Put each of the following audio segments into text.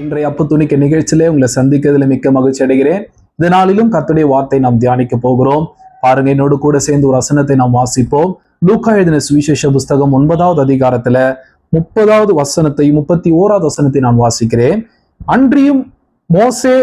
இன்றைய அப்பு துணிக்க நிகழ்ச்சியிலே உங்களை சந்திக்கிறதுல மிக்க மகிழ்ச்சி அடைகிறேன். இந்த நாளிலும் கர்த்தருடைய வார்த்தை நாம் தியானிக்க போகிறோம். பாருங்க, என்னோடு கூட சேர்ந்து ஒரு வசனத்தை நாம் வாசிப்போம். லூக்கா எழுதின சுவிசேஷ புஸ்தகம் 9வது அதிகாரத்துல 30வது வசனத்தையும் 31வது வசனத்தை நான் வாசிக்கிறேன். அன்றியும் மோசே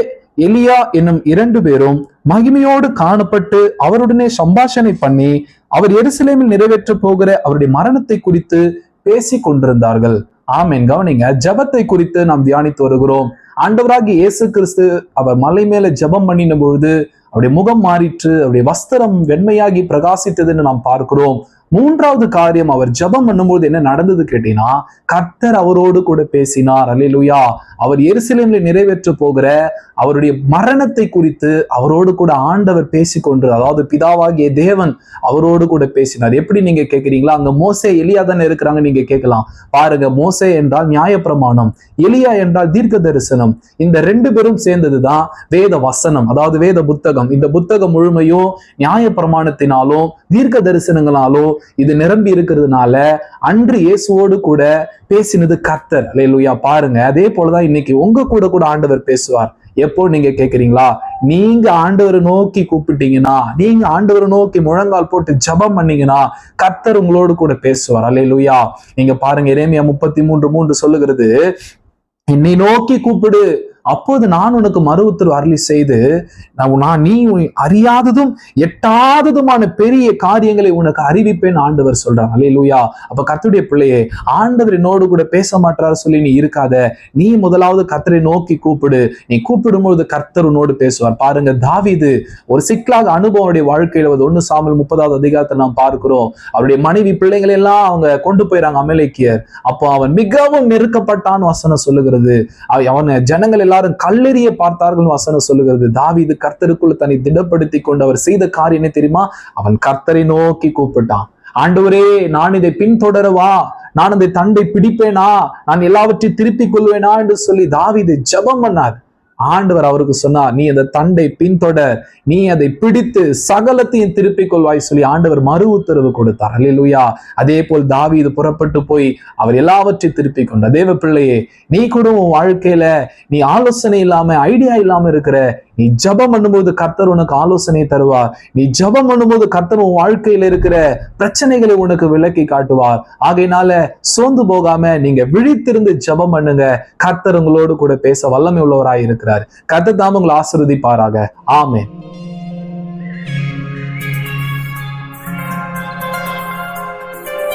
எலியா என்னும் 2 பேரும் மகிமையோடு காணப்பட்டு அவருடனே சம்பாஷணை பண்ணி அவர் எருசலேமில் நிறைவேற்ற போகிற அவருடைய மரணத்தை குறித்து பேசி கொண்டிருந்தார்கள். ஆமென். கவனிங்க, ஜெபத்தை குறித்து நாம் தியானித்து வருகிறோம். ஆண்டவராகிய இயேசு கிறிஸ்து அவர் மலை மேல ஜெபம் பண்ணின பொழுது அவருடைய முகம் மாறிற்று, அவருடைய வஸ்திரம் வெண்மையாகி பிரகாசித்ததுன்னு நாம் பார்க்கிறோம். 3வது காரியம், அவர் ஜெபம் பண்ணும்போது என்ன நடந்தது கேட்டீங்கன்னா, கர்த்தர் அவரோடு கூட பேசினார். அல்லேலூயா. அவர் எருசலேமில் நிறைவேற்ற போகிற அவருடைய மரணத்தை குறித்து அவரோடு கூட ஆண்டவர் பேசிக்கொண்டு, அதாவது பிதாவாகிய தேவன் அவரோடு கூட பேசினார். எப்படி நீங்க கேட்கிறீங்களா? அங்க மோசே எலியா தானே இருக்கிறாங்க நீங்க கேட்கலாம். பாருங்க, மோசே என்றால் நியாயப்பிரமாணம், எலியா என்றால் தீர்க்க தரிசனம். இந்த 2 பேரும் சேர்ந்ததுதான் வேத வசனம், அதாவது வேத புத்தகம். இந்த புத்தகம் முழுமையும் நியாயப்பிரமாணத்தினாலும் தீர்க்க தரிசனங்களாலும் இது நிரம்பி இருக்கிறதுனால அன்று இயேசுவோடு கூட பேசினது கர்த்தர். அல்லேலூயா. பாருங்க, அதே போலதான் இன்னைக்கு உங்க கூட ஆண்டவர் பேசுவார். எப்போ நீங்க கேக்குறீங்களா? நீங்க ஆண்டவரை நோக்கி கூப்பிட்டீங்கன்னா, நீங்க ஆண்டவரை நோக்கி முழங்கால் போட்டு ஜெபம் பண்ணீங்கன்னா கர்த்தர் உங்களோடு கூட பேசுவார். அல்லேலூயா. நீங்க பாருங்க, எரேமியா 33:3 சொல்லுகிறது, என்னை நோக்கி கூப்பிடு, அப்போது நான் உனக்கு மறு உத்தரவு அருளி செய்து நீ அறியாததும் எட்டாததுமான பெரிய காரியங்களை உனக்கு அறிவிப்பேன் ஆண்டவர் சொல்றாங்க. அல்லேலூயா. அப்ப கர்த்தருடைய பிள்ளையே, ஆண்டவர் என்னோடு கூட பேச மாட்டாரு சொல்லி நீ இருக்காத. நீ முதலாவது கர்த்தரை நோக்கி கூப்பிடு. நீ கூப்பிடும்போது கர்த்தர் உன்னோடு பேசுவார். பாருங்க, தாவீது ஒரு சிக்கலாக அனுபவம் வாழ்க்கையில 1 சாமுவேல் 30வது அதிகாரத்தை நாம் பார்க்கிறோம். அவருடைய மனைவி பிள்ளைங்களை எல்லாம் அவங்க கொண்டு போயிறாங்க அமலேக்கியர். அப்போ அவன் மிகவும் நெருக்கப்பட்டான்னு வசனம் சொல்லுகிறது. அவன் ஜனங்கள் எல்லாரும் கல்லெறிய பார்த்தார்கள் வசனம் சொல்லுகிறது. தாவீது கர்த்தருக்குள்ள தன்னை திடப்படுத்தி கொண்டு அவர் செய்த காரியம் என்ன தெரியுமா? அவன் கர்த்தரை நோக்கி கூப்பிட்டான். ஆண்டவரே, நான் இதை பின்தொடரவா? நான் அந்த தண்டை பிடிப்பேனா? நான் எல்லாவற்றையும் திருப்பிக் கொள்வேனா என்று சொல்லி தாவீது ஜெபம் பண்ணார். ஆண்டவர் அவருக்கு சொன்னார், நீ அந்த தண்டை பின்தொடர், நீ அதை பிடித்து சகலத்தையும் திருப்பிக் கொள்வாய் சொல்லி ஆண்டவர் மறு உத்தரவு கொடுத்தார். அல்லேலூயா. அதே போல் தாவீது புறப்பட்டு போய் அவர் எல்லாவற்றையும் திருப்பிக் கொண்டார். தேவ பிள்ளையே, நீ கூட உன் வாழ்க்கையில நீ ஆலோசனை இல்லாம, ஐடியா இல்லாம இருக்கிற, நீ ஜெபம் பண்ணும்போது கர்த்தர் உனக்கு ஆலோசனை தருவார். நீ ஜெபம் பண்ணும்போது கர்த்தர் உன் வாழ்க்கையில இருக்கிற பிரச்சனைகளை உனக்கு விளக்கி காட்டுவார். ஆகையினால சோர்ந்து போகாம நீங்க விழித்திருந்து ஜெபம் பண்ணுங்க. கர்த்தர் உங்களோடு கூட பேச வல்லமை உள்ளவராய் இருக்கிறார். கர்த்தர் தாம் உங்களை ஆசீர்வதிப்பாராக. ஆமென்.